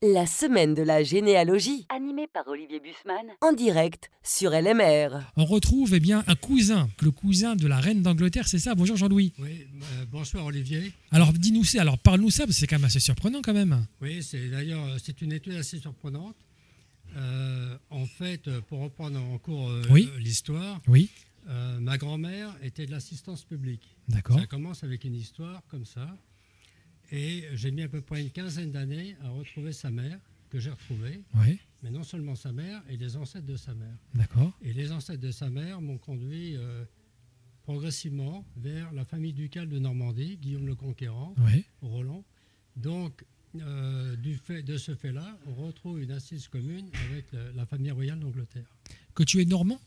La semaine de la généalogie, Animé par Olivier Bussmann. en direct sur LMR. On retrouve un cousin, le cousin de la reine d'Angleterre, c'est ça? Bonjour Jean-Louis. Oui, bonsoir Olivier. Alors dis-nous ça, alors parle-nous ça, parce que c'est quand même assez surprenant quand même. Oui, c'est une étude assez surprenante. En fait, pour reprendre en cours Oui. l'histoire, Oui, ma grand-mère était de l'assistance publique. d'accord. Ça commence avec une histoire comme ça. Et j'ai mis à peu près une quinzaine d'années à retrouver sa mère, que j'ai retrouvée. Oui, Mais non seulement sa mère, et les ancêtres de sa mère. d'accord. Et les ancêtres de sa mère m'ont conduit progressivement vers la famille ducale de Normandie, Guillaume le Conquérant, Oui, Roland. Donc, de ce fait-là, on retrouve une assise commune avec la famille royale d'Angleterre. que tu es normand?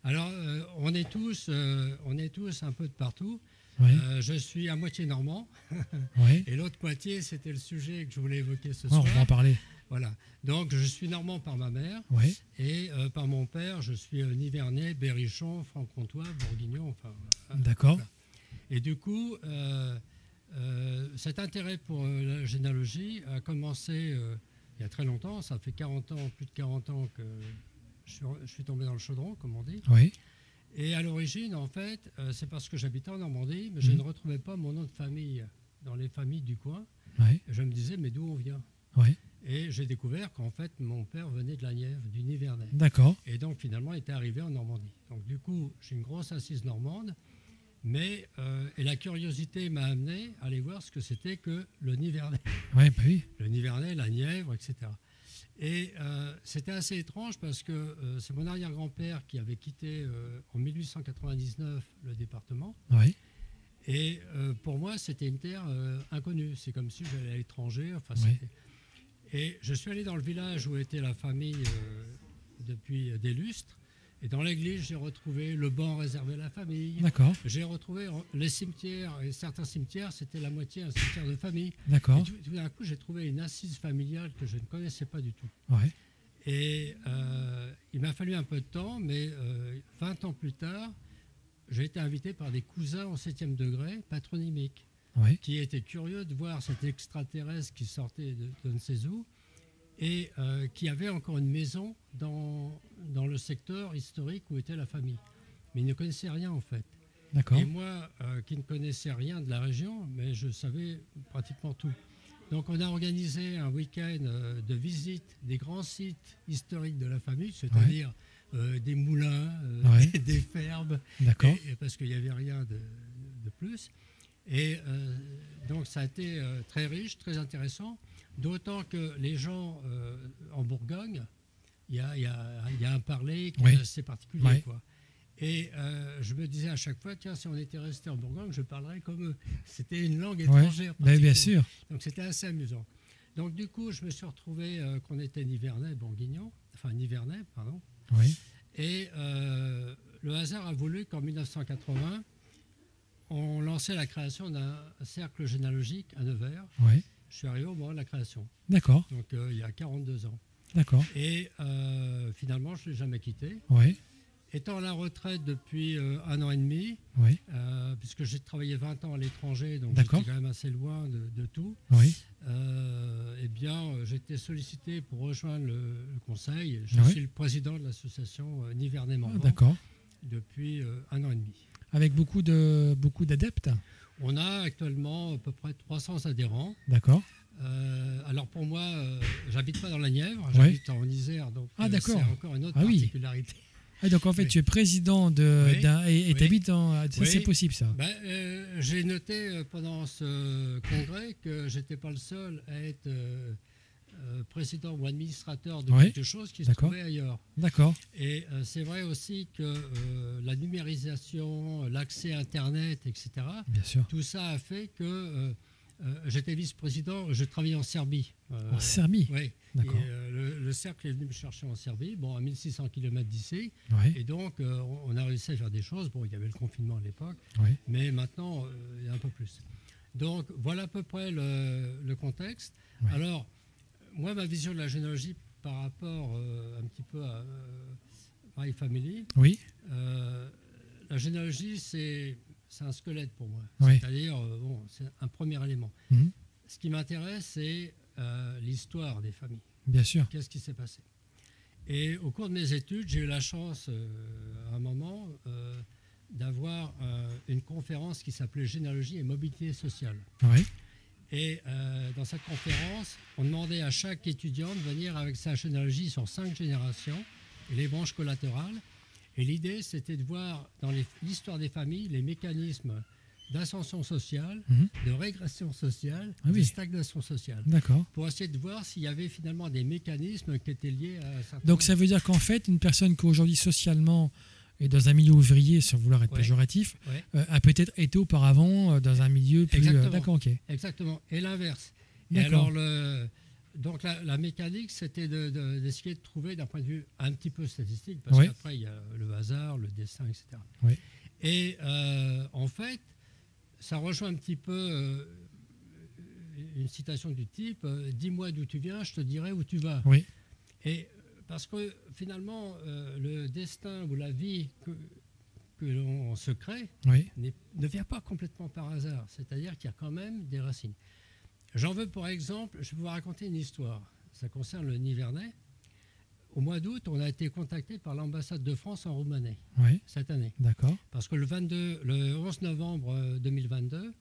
Alors, on est tous un peu de partout. Oui, Je suis à moitié normand. oui. Et l'autre moitié, c'était le sujet que je voulais évoquer ce On soir. va en parler. Voilà. Donc, je suis normand par ma mère. Oui, Et par mon père, je suis nivernais, berrichon, franc-comtois, bourguignon. Enfin, d'accord. voilà. Et du coup, cet intérêt pour la généalogie a commencé il y a très longtemps. Ça fait 40 ans, plus de 40 ans que je suis tombé dans le chaudron, comme on dit. Oui, Et à l'origine, en fait, c'est parce que j'habitais en Normandie, mais je ne retrouvais pas mon nom de famille dans les familles du coin. oui, Et je me disais, mais d'où on vient? oui. Et j'ai découvert qu'en fait, mon père venait de la Nièvre, du Nivernais. D'accord. Et donc, finalement, il était arrivé en Normandie. Donc, du coup, j'ai une grosse assise normande. Mais et la curiosité m'a amené à aller voir ce que c'était que le Nivernais. Oui, bah oui. Le Nivernais, la Nièvre, etc. Et c'était assez étrange parce que c'est mon arrière-grand-père qui avait quitté en 1899 le département. Oui, Et pour moi, c'était une terre inconnue. C'est comme si j'allais à l'étranger. Enfin, Oui. Et je suis allé dans le village où était la famille depuis des lustres. Et dans l'église, j'ai retrouvé le banc réservé à la famille. d'accord. J'ai retrouvé les cimetières. Et certains cimetières, c'était la moitié un cimetière de famille. Et D'accord. tout d'un coup, j'ai trouvé une assise familiale que je ne connaissais pas du tout. Oui, Et il m'a fallu un peu de temps, mais 20 ans plus tard, j'ai été invité par des cousins au 7e degré, patronymiques, oui, qui étaient curieux de voir cet extraterrestre qui sortait de je ne sais où et qui avait encore une maison dans le secteur historique où était la famille. Mais ils ne connaissaient rien en fait. d'accord. Et moi, qui ne connaissais rien de la région, mais je savais pratiquement tout. Donc on a organisé un week-end de visite des grands sites historiques de la famille, c'est-à-dire des moulins, Ouais. des fermes, D'accord. et parce qu'il n'y avait rien de plus. Et donc ça a été très riche, très intéressant, d'autant que les gens en Bourgogne, il y a un parler qui Oui. est assez particulier. Ouais. Quoi. Et je me disais à chaque fois, tiens, si on était resté en Bourgogne, je parlerais comme eux. C'était une langue Ouais. étrangère. Bah, bien pratiquement. sûr. Donc c'était assez amusant. Donc du coup, je me suis retrouvé qu'on était Nivernais, Bourguignon, enfin Nivernais, pardon. Oui, Et le hasard a voulu qu'en 1980, on lançait la création d'un cercle généalogique à Nevers. oui. Je suis arrivé au moment de la création, D'accord. donc il y a 42 ans. D'accord. Et finalement, je ne l'ai jamais quitté. Oui, Étant à la retraite depuis 1 an et demi, oui, puisque j'ai travaillé 20 ans à l'étranger, donc D'accord. j'étais quand même assez loin de tout, oui. eh bien, j'ai été sollicité pour rejoindre le conseil. Je Oui. suis le président de l'association Nivernais Ah, Morvan d'accord. depuis 1 an et demi. Avec beaucoup d'adeptes. On a actuellement à peu près 300 adhérents. D'accord. Alors pour moi, j'habite pas dans la Nièvre, Ouais. j'habite en Isère, donc Ah, d'accord. c'est encore une autre Ah oui. particularité. Ah, donc en fait, Oui. tu es président Oui. d'un et Oui. tu habites ça, Oui. c'est possible ça. Ben, j'ai noté pendant ce congrès que j'étais pas le seul à être président ou administrateur de Oui. quelque chose qui se D'accord. trouvait ailleurs. D'accord. Et c'est vrai aussi que la numérisation, l'accès à Internet, etc., Bien sûr. tout ça a fait que j'étais vice-président, je travaillais en Serbie. En Serbie. Oui. D'accord. Et le cercle est venu me chercher en Serbie, bon, à 1600 km d'ici. Oui. Et donc, on a réussi à faire des choses. Bon, il y avait le confinement à l'époque, Oui. mais maintenant, il y a un peu plus. Donc, voilà à peu près le contexte. Ouais. Alors, moi, ma vision de la généalogie par rapport un petit peu à My Family, Oui. la généalogie, c'est un squelette pour moi. Oui. C'est-à-dire, bon, c'est un premier élément. Mhm. Ce qui m'intéresse, c'est l'histoire des familles. Bien sûr. Qu'est-ce qui s'est passé? Et au cours de mes études, j'ai eu la chance, à un moment, d'avoir une conférence qui s'appelait Généalogie et mobilité sociale. Oui. Et dans cette conférence, on demandait à chaque étudiant de venir avec sa généalogie sur 5 générations et les branches collatérales. Et l'idée, c'était de voir dans l'histoire des familles les mécanismes d'ascension sociale, de régression sociale, de stagnation sociale. D'accord. Pour essayer de voir s'il y avait finalement des mécanismes qui étaient liés à certains... Donc ça veut dire qu'en fait, une personne qui aujourd'hui socialement est dans un milieu ouvrier, sans vouloir être péjoratif, a peut-être été auparavant dans un milieu plus... D'accord, ok. Exactement. Et l'inverse. Et alors, donc la mécanique, c'était d'essayer de trouver d'un point de vue un petit peu statistique, parce qu'après, il y a le hasard, le destin, etc. Oui. Et en fait, ça rejoint un petit peu une citation du type « Dis-moi d'où tu viens, je te dirai où tu vas ». Oui. Et parce que finalement, le destin ou la vie que l'on se crée ne vient pas complètement par hasard. C'est-à-dire qu'il y a quand même des racines. J'en veux pour exemple, je vais vous raconter une histoire. Ça concerne le Nivernais. Au mois d'août, on a été contacté par l'ambassade de France en Roumanie cette année. D'accord. Parce que le 11 novembre 2022,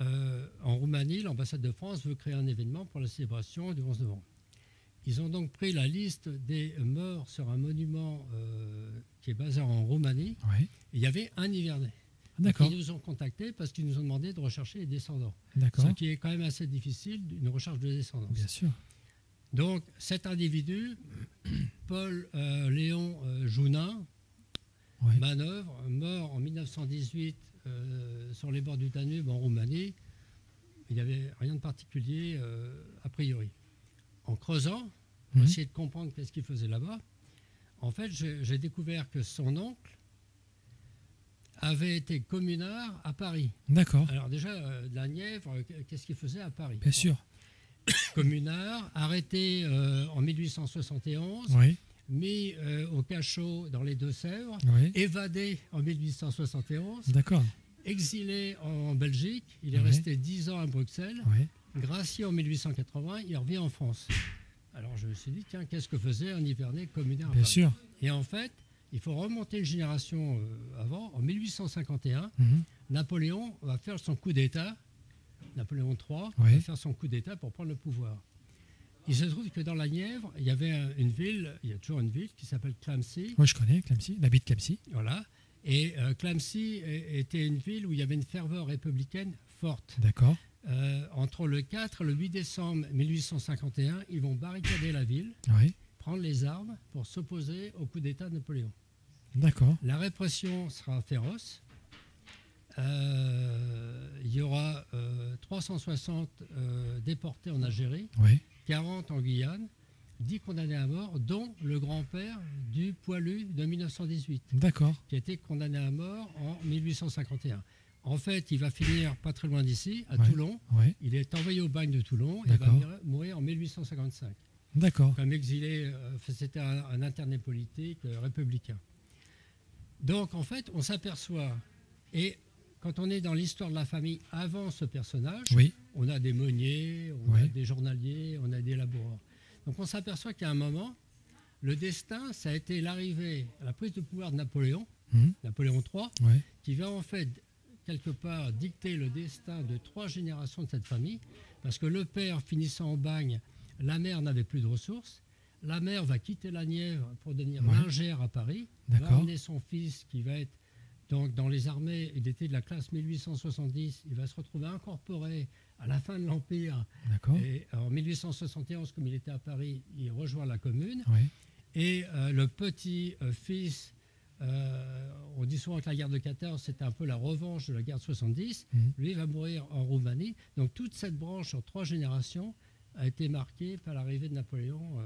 en Roumanie, l'ambassade de France veut créer un événement pour la célébration du 11 novembre. Ils ont donc pris la liste des morts sur un monument qui est basé en Roumanie. Oui. Il y avait un Nivernais. D'accord. Ils nous ont contactés parce qu'ils nous ont demandé de rechercher les descendants. D'accord. Ce qui est quand même assez difficile, une recherche de descendance. Bien sûr. Donc cet individu, Paul Léon Jounin, Manœuvre, mort en 1918 sur les bords du Danube en Roumanie. Il n'y avait rien de particulier a priori. En creusant, pour essayer de comprendre qu'est-ce qu'il faisait là-bas, en fait, j'ai découvert que son oncle avait été communard à Paris. D'accord. Alors déjà, de la Nièvre, qu'est-ce qu'il faisait à Paris? Bien sûr. Communard, arrêté en 1871, mis au cachot dans les Deux-Sèvres, évadé en 1871, exilé en Belgique, il est resté 10 ans à Bruxelles, gracié en 1880, il revient en France. Alors je me suis dit, tiens, qu'est-ce que faisait un Nivernais communard à Paris? Bien sûr. Et en fait, il faut remonter une génération avant, en 1851, Napoléon va faire son coup d'État, Napoléon III va faire son coup d'État pour prendre le pouvoir. Il se trouve que dans la Nièvre, il y avait une ville, il y a toujours une ville qui s'appelle Clamecy. Oui, je connais Clamecy, la baie de Clamecy. Voilà. Et Clamecy était une ville où il y avait une ferveur républicaine forte. D'accord. Entre le 4 et le 8 décembre 1851, ils vont barricader la ville, prendre les armes pour s'opposer au coup d'État de Napoléon. D'accord. La répression sera féroce. Il y aura 360 déportés en Algérie, 40 en Guyane, 10 condamnés à mort, dont le grand-père du poilu de 1918, qui a été condamné à mort en 1851. En fait, il va finir pas très loin d'ici, à Toulon. Il est envoyé au bagne de Toulon et va mourir en 1855. D'accord. Comme exilé, c'était un interné politique républicain. Donc, en fait, on s'aperçoit, et quand on est dans l'histoire de la famille avant ce personnage, on a des meuniers, on a des journaliers, on a des laboureurs. Donc, on s'aperçoit qu'à un moment, le destin, ça a été l'arrivée à la prise de pouvoir de Napoléon, Napoléon III, qui va en fait quelque part dicter le destin de 3 générations de cette famille, parce que le père finissant au bagne, la mère n'avait plus de ressources, la mère va quitter la Nièvre pour devenir lingère à Paris, va amener son fils qui va être donc dans les armées, il était de la classe 1870, il va se retrouver incorporé à la fin de l'Empire, et en 1871, comme il était à Paris, il rejoint la Commune, et le petit fils, on dit souvent que la guerre de 14, c'était un peu la revanche de la guerre de 70. Lui va mourir en Roumanie. Donc toute cette branche sur 3 générations a été marquée par l'arrivée de Napoléon.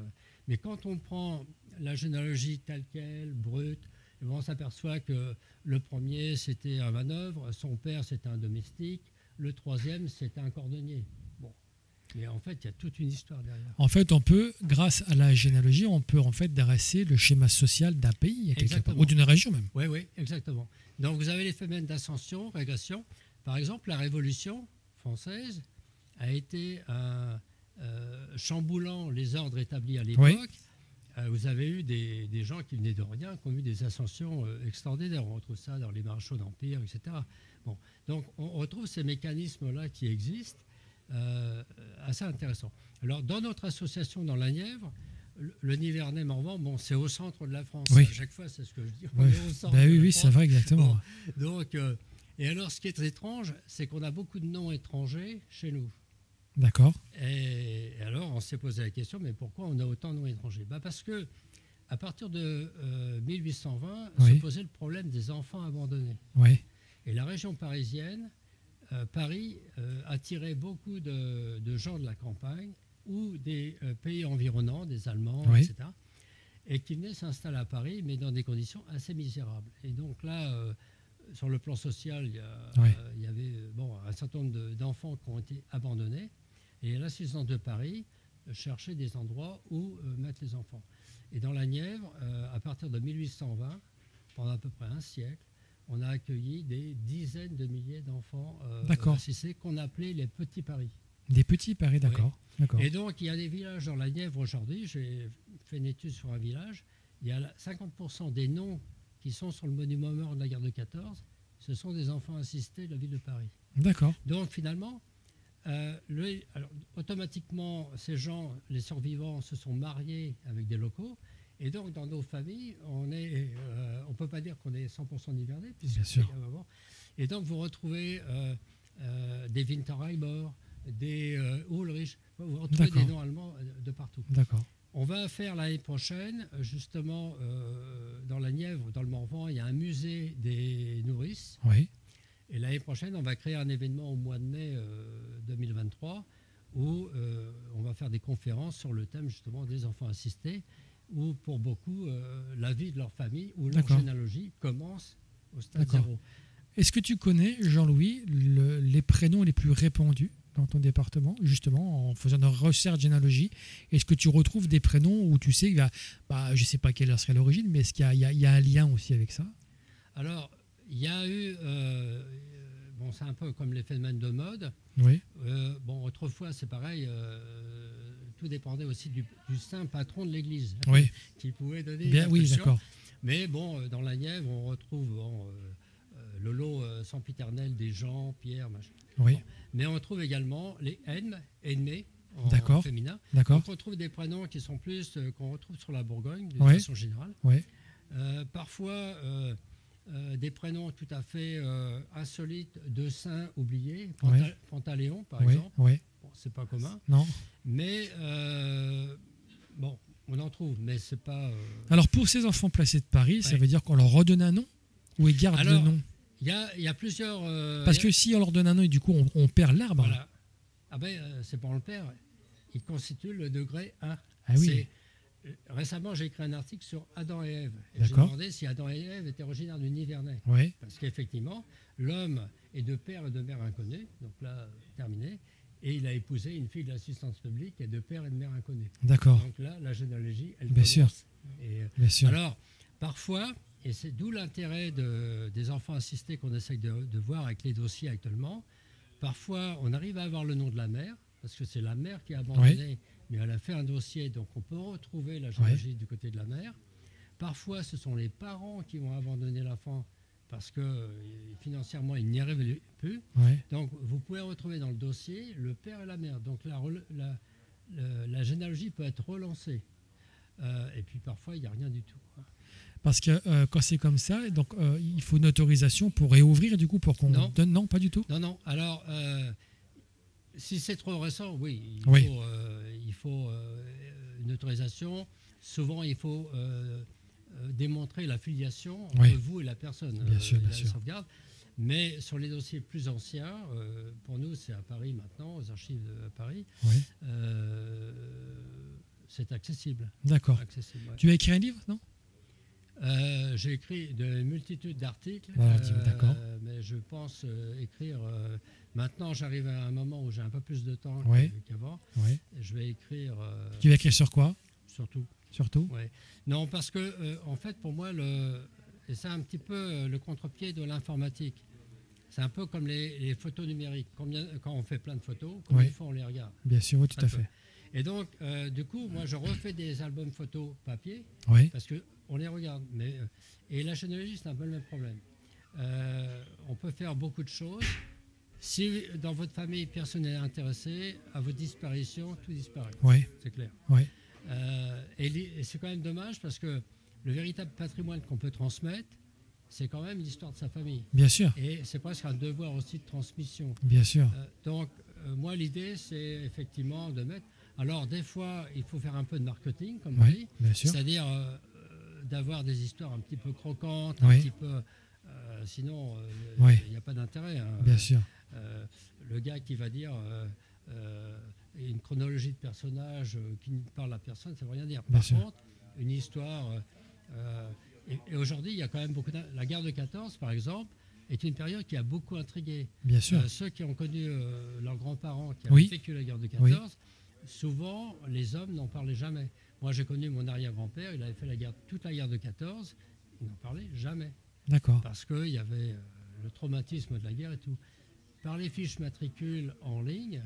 Mais quand on prend la généalogie telle qu'elle, brute, on s'aperçoit que le premier, c'était un manœuvre, son père, c'était un domestique, le troisième, c'était un cordonnier. Mais en fait, il y a toute une histoire derrière. En fait, on peut, grâce à la généalogie, on peut en fait dresser le schéma social d'un pays ou d'une région même. Oui, exactement. Donc vous avez les phénomènes d'ascension, régression. Par exemple, la Révolution française a été chamboulant les ordres établis à l'époque, vous avez eu des gens qui venaient de rien, qui ont eu des ascensions extraordinaires. On retrouve ça dans les maréchaux d'Empire, etc. Bon, donc on retrouve ces mécanismes-là qui existent, assez intéressants. Alors dans notre association dans la Nièvre, le Nivernais-Morvan, bon, c'est au centre de la France. Oui. À chaque fois, c'est ce que je dis. On est au centre oui, de la oui, France. c'est vrai, exactement. Bon, donc, et alors, ce qui est très étrange, c'est qu'on a beaucoup de noms étrangers chez nous. D'accord. Et alors, on s'est posé la question, mais pourquoi on a autant de noms étrangers? Parce que à partir de 1820, se posait le problème des enfants abandonnés. Oui. Et la région parisienne, Paris, attirait beaucoup de gens de la campagne ou des pays environnants, des Allemands, etc., et qui venaient s'installer à Paris, mais dans des conditions assez misérables. Et donc là, sur le plan social, il y avait un certain nombre d'enfants qui ont été abandonnés, et l'assistance de Paris cherchait des endroits où mettre les enfants. Et dans la Nièvre, à partir de 1820, pendant à peu près un siècle, on a accueilli des dizaines de milliers d'enfants assistés qu'on appelait les petits Paris. Des petits Paris, d'accord. Oui. Et donc, il y a des villages dans la Nièvre aujourd'hui. J'ai fait une étude sur un village. Il y a 50% des noms qui sont sur le monument aux morts de la guerre de 14. Ce sont des enfants assistés de la ville de Paris. D'accord. Donc, finalement, automatiquement, ces gens, les survivants, se sont mariés avec des locaux. Et donc, dans nos familles, on ne peut pas dire qu'on est 100% nivernais. Bien sûr. Et donc, vous retrouvez des Winterheimer, des Ulrich, vous retrouvez des noms allemands de partout. D'accord. On va faire l'année prochaine, justement, dans la Nièvre, dans le Morvan, il y a un musée des nourrices. Oui. Et l'année prochaine, on va créer un événement au mois de mai 2023 où on va faire des conférences sur le thème, justement, des enfants assistés, où, pour beaucoup, la vie de leur famille ou leur généalogie commence au stade 0. Est-ce que tu connais, Jean-Louis, les prénoms les plus répandus dans ton département, justement, en faisant une recherche généalogie? Est-ce que tu retrouves des prénoms où tu sais, je ne sais pas quelle serait l'origine, mais est-ce qu'il y a un lien aussi avec ça? Alors, il y a eu, c'est un peu comme les phénomènes de mode. Oui. Autrefois, c'est pareil, tout dépendait aussi du saint patron de l'Église, qui pouvait donner une impulsion. Oui, d'accord. Mais dans la Nièvre, on retrouve le lot sempiternel des Jean, Pierre, machin. Oui. Bon. Mais on trouve également les Aimé, en féminin. D'accord. Donc on trouve des prénoms qui sont plus qu'on retrouve sur la Bourgogne, de façon générale. Oui. Parfois, des prénoms tout à fait insolites de saints oubliés. Pantaléon, par exemple. Oui. Bon, c'est pas commun. Non. Mais on en trouve, mais c'est pas. Alors pour ces enfants placés de Paris, ça veut dire qu'on leur redonne un nom ou ils gardent le nom? Il y a plusieurs. Parce que si on leur donne un nom et du coup on perd l'arbre. Voilà. C'est pas on le perd. Il constitue le degré 1. Ah oui. Récemment, j'ai écrit un article sur Adam et Ève. Et j'ai demandé si Adam et Ève étaient originaires du Nivernais. Oui. Parce qu'effectivement, l'homme est de père et de mère inconnus. Donc là, terminé. Et il a épousé une fille de l'assistance publique et de père et de mère inconnus. D'accord. Donc là, la généalogie, elle Bien sûr. Bien sûr. Alors, parfois, et c'est d'où l'intérêt des enfants assistés qu'on essaye de voir avec les dossiers actuellement, parfois, on arrive à avoir le nom de la mère, parce que c'est la mère qui a abandonné, mais elle a fait un dossier, donc on peut retrouver la généalogie du côté de la mère. Parfois, ce sont les parents qui vont abandonner l'enfant parce que financièrement, ils n'y arrivent plus. Donc, vous pouvez retrouver dans le dossier le père et la mère. Donc, la généalogie peut être relancée. Et puis, parfois, il n'y a rien du tout. Parce que quand c'est comme ça, donc, il faut une autorisation pour réouvrir, du coup, pour qu'on donne... Non, pas du tout. Non. Alors, si c'est trop récent, oui, il faut une autorisation. Souvent, il faut démontrer la filiation entre vous et la personne. Bien sûr. Sauvegarde. Mais sur les dossiers plus anciens, pour nous, c'est à Paris maintenant, aux archives de Paris, c'est accessible. D'accord. Tu as écrit un livre, non? J'ai écrit de multitudes d'articles, d'accord. mais je pense écrire... maintenant, j'arrive à un moment où j'ai un peu plus de temps qu'avant. Je vais écrire... Tu vas écrire sur quoi? Surtout. Non, parce que, en fait, pour moi, et c'est un petit peu le contre-pied de l'informatique. C'est un peu comme les photos numériques. Quand on fait plein de photos, combien de fois on les regarde? Bien sûr, oui, tout à fait. Et donc, du coup, moi, je refais des albums photos papier Oui. parce qu'on les regarde. Et la généalogie, c'est un peu le même problème. On peut faire beaucoup de choses. Si dans votre famille, personne n'est intéressé, à votre disparition, tout disparaît. Oui. C'est clair. Oui. Et c'est quand même dommage parce que le véritable patrimoine qu'on peut transmettre, c'est quand même l'histoire de sa famille. Bien sûr. Et c'est presque un devoir aussi de transmission. Bien sûr. Donc, moi, l'idée, c'est effectivement de mettre... Alors, des fois, il faut faire un peu de marketing, comme on Oui. dit, Bien sûr. c'est-à-dire d'avoir des histoires un petit peu croquantes, Oui. un petit peu... sinon, Oui. il n'y a pas d'intérêt. Hein. Bien sûr. Le gars qui va dire une chronologie de personnages qui ne parle à personne, ça ne veut rien dire. Bien Par sûr. contre, une histoire... et aujourd'hui, il y a quand même beaucoup... La guerre de 14, par exemple, est une période qui a beaucoup intrigué. Bien sûr. Ceux qui ont connu leurs grands-parents qui avaient Oui. vécu la guerre de 14, souvent, les hommes n'en parlaient jamais. Moi, j'ai connu mon arrière-grand-père, il avait fait toute la guerre de 14, il n'en parlait jamais. D'accord. Parce qu'il y avait le traumatisme de la guerre et tout. Par les fiches matricules en ligne,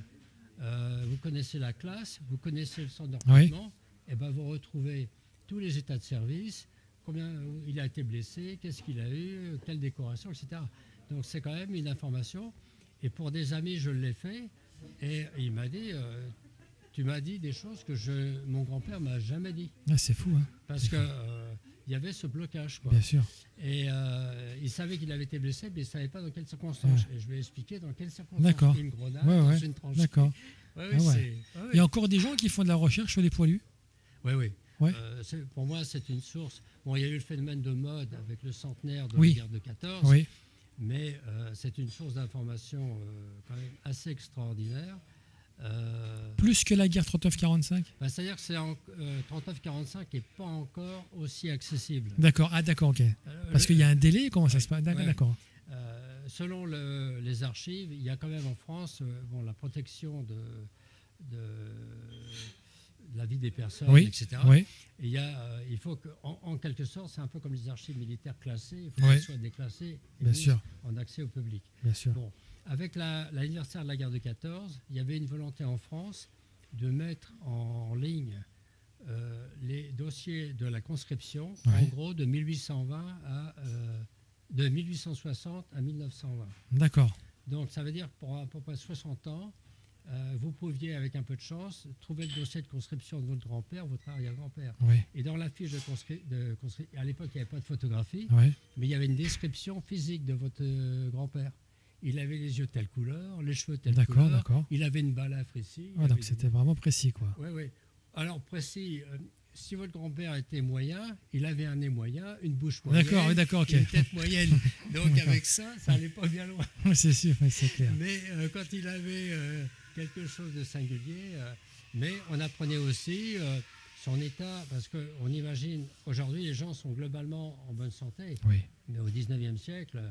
vous connaissez la classe, vous connaissez le centre de recrutement, et ben vous retrouvez tous les états de service, combien il a été blessé, qu'est-ce qu'il a eu, quelle décoration, etc. Donc c'est quand même une information. Et pour des amis, je l'ai fait, et il m'a dit, tu m'as dit des choses que mon grand-père m'a jamais dit. Ah, c'est fou, hein. Parce que il y avait ce blocage, quoi. Bien sûr. Et il savait qu'il avait été blessé, mais il ne savait pas dans quelles circonstances. Et je lui ai expliqué dans quelles circonstances. D'accord. Une grenade, Ouais, dans ouais. une tranchée. D'accord. Ouais, Ah ouais. Il y a encore des gens qui font de la recherche sur les poilus. Oui, oui. Ouais. Pour moi, c'est une source. Bon, il y a eu le phénomène de mode avec le centenaire de Oui. la guerre de 14, Oui. mais c'est une source d'information quand même assez extraordinaire. Plus que la guerre 39-45. C'est-à-dire que 39-45 n'est pas encore aussi accessible. D'accord. Ah, d'accord, ok. Parce qu'il y a un délai, comment ça se passe? D'accord, ouais. d'accord. Selon les archives, il y a quand même en France la protection de la vie des personnes, Oui. etc. Oui. Et il faut en quelque sorte, c'est un peu comme les archives militaires classées, il faut Oui. qu'elles soient déclassées et Bien mises sûr. en accès au public. Bien sûr. Bon, avec l'anniversaire de la guerre de 14, il y avait une volonté en France de mettre en ligne les dossiers de la conscription, Oui. en gros de 1820 de 1860 à 1920. D'accord. Donc ça veut dire pour à peu près 60 ans, vous pouviez, avec un peu de chance, trouver le dossier de conscription de votre grand-père, votre arrière-grand-père. Oui. Et dans la fiche de conscription, à l'époque, il n'y avait pas de photographie, Oui. mais il y avait une description physique de votre grand-père. Il avait les yeux de telle couleur, les cheveux de telle D'accord, couleur, d'accord. il avait une balafre ici. Ah, donc c'était vraiment précis, quoi. Oui, oui. Alors précis, si votre grand-père était moyen, il avait un nez moyen, une bouche moyenne, D'accord, oui, d'accord, ok. une tête moyenne. Donc avec ça n'allait pas bien loin. C'est sûr, oui, c'est clair. Mais quand il avait quelque chose de singulier, mais on apprenait aussi son état, parce qu'on imagine, aujourd'hui les gens sont globalement en bonne santé, Oui. mais au 19e siècle,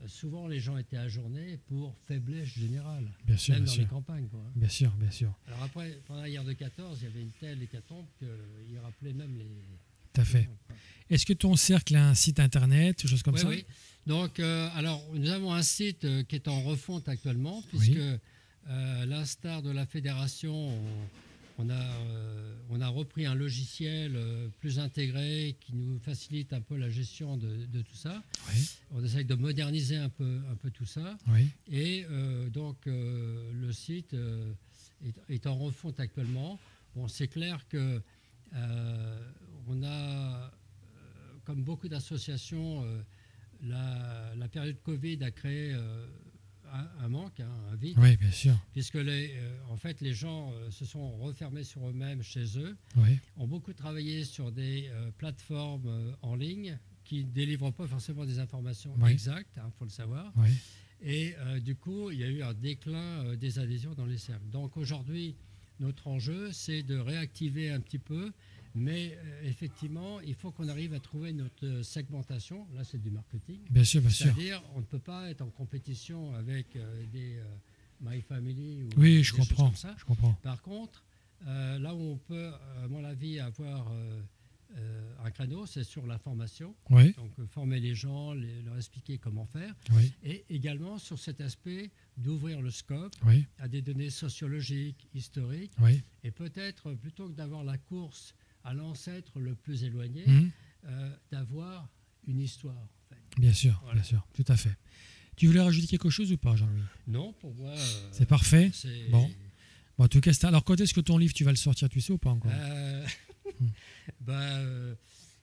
souvent les gens étaient ajournés pour faiblesse générale, Bien sûr, même bien dans sûr. les campagnes, quoi. Bien sûr, bien sûr. Alors après, pendant la guerre de 14, il y avait une telle hécatombe qu'il rappelait même les... Tout à fait. Est-ce que ton cercle a un site internet, choses comme Oui, ça? oui. Donc, alors, nous avons un site qui est en refonte actuellement, puisque, à l'instar de la fédération, on a repris un logiciel plus intégré qui nous facilite un peu la gestion de tout ça. Oui. On essaye de moderniser un peu tout ça. Oui. Et donc, le site est en refonte actuellement. Bon, c'est clair que on a, comme beaucoup d'associations, la période Covid a créé un manque, un vide, Oui, bien sûr. puisque en fait, les gens se sont refermés sur eux-mêmes chez eux, Oui. ont beaucoup travaillé sur des plateformes en ligne qui ne délivrent pas forcément des informations Oui. exactes, il faut le savoir. Oui. Et du coup, il y a eu un déclin des adhésions dans les cercles. Donc aujourd'hui, notre enjeu, c'est de réactiver un petit peu, mais effectivement, il faut qu'on arrive à trouver notre segmentation. Là, c'est du marketing. Bien sûr, bien sûr. C'est-à-dire, on ne peut pas être en compétition avec des My Family ou Oui, des je choses comprends. comme ça. Je comprends. Par contre, là où on peut, à mon avis, avoir un créneau, c'est sur la formation. Oui, Donc, former les gens, leur expliquer comment faire. oui, Et également sur cet aspect d'ouvrir le scope oui, à des données sociologiques, historiques. oui. Et peut-être, plutôt que d'avoir la course à l'ancêtre le plus éloigné, Mhm. d'avoir une histoire. En fait. Bien sûr, Voilà. bien sûr, tout à fait. Tu voulais rajouter quelque chose ou pas, Jean-Louis? Non, pour moi, C'est parfait. c'est... Bon. Bon, en tout cas, alors quand est-ce que ton livre, tu vas le sortir, tu sais ou pas encore? Euh, bah,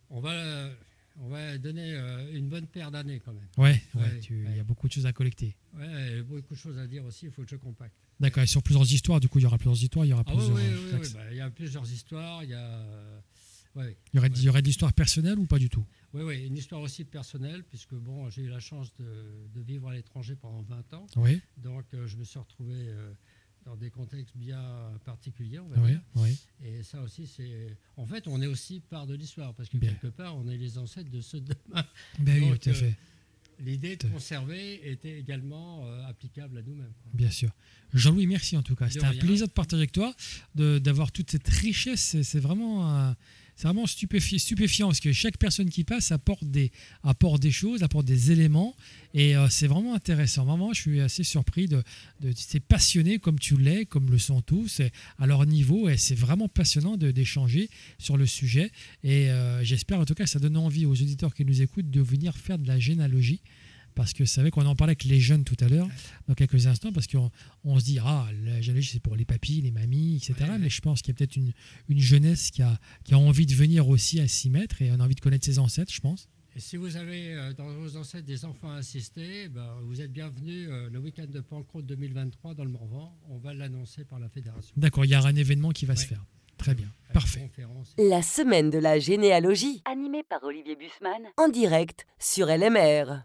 on va donner une bonne paire d'années quand même. Ouais, ouais, il y ouais. a beaucoup de choses à collecter. Ouais, beaucoup de choses à dire aussi, il faut que je compacte. D'accord, et sur plusieurs histoires, du coup, il y aura plusieurs histoires, il y aura Ah oui, plusieurs oui, textes. il y a plusieurs histoires, il y a... ouais, Il y aurait de l'histoire personnelle ou pas du tout? oui, une histoire aussi personnelle, puisque bon, j'ai eu la chance de vivre à l'étranger pendant 20 ans, Oui, donc je me suis retrouvé dans des contextes bien particuliers, on va oui, dire. oui. Et ça aussi, c'est... En fait, on est aussi part de l'histoire, parce que Bien. quelque part, on est les ancêtres de ceux de demain. Ben oui, Donc, tout à fait, L'idée Tout de à fait. conserver était également applicable à nous-mêmes. Quoi. bien sûr. Jean-Louis, merci en tout cas. De C'était un rien. plaisir de partager avec toi, d'avoir toute cette richesse. C'est vraiment, c'est vraiment stupéfiant parce que chaque personne qui passe apporte des choses, apporte des éléments et c'est vraiment intéressant. Vraiment, je suis assez surpris c'est passionné comme tu l'es, comme le sont tous à leur niveau et c'est vraiment passionnant d'échanger sur le sujet et j'espère en tout cas que ça donne envie aux auditeurs qui nous écoutent de venir faire de la généalogie. Parce que c'est vrai qu'on en parlait avec les jeunes tout à l'heure, dans quelques instants, parce qu'on se dit, la généalogie, c'est pour les papis, les mamies, etc. Ouais, ouais. Mais je pense qu'il y a peut-être une jeunesse qui a envie de venir aussi à s'y mettre et on a envie de connaître ses ancêtres, je pense. Et si vous avez dans vos ancêtres des enfants à assister, vous êtes bienvenus le week-end de Pentecôte 2023 dans le Morvan. On va l'annoncer par la fédération. D'accord, il y a un événement qui va se Ouais. faire. Très bien, Avec parfait. conférence. La semaine de la généalogie, Animé par Olivier Bussmann. en direct sur LMR.